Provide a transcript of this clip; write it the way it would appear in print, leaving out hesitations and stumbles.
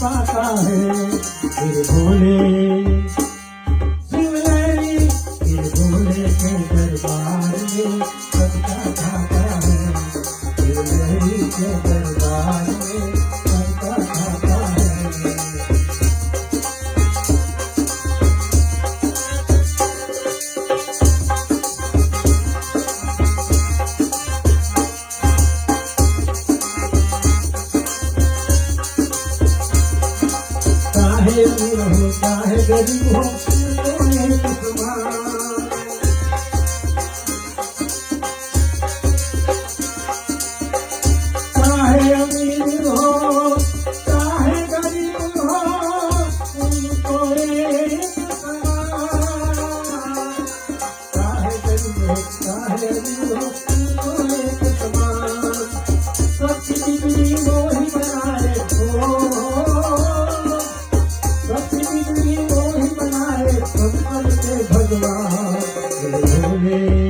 पाता है। फिर भोले शिवलहरी, फिर भोले के दरबार में सबका खाता है। शिवलहरी के दरबार में सबका खाता है। चाहे अमीर हो चाहे गरीब हो दोनों एक समान। चाहे अमीर हो चाहे गरीब हो उनको एक समान। चाहे गरीब हो चाहे अमीर हो उनको एक समान। सबकी बिगड़ी वो ही बनाए सबकी बिगड़ी वो ही बनाए संकल के भगवान। भोले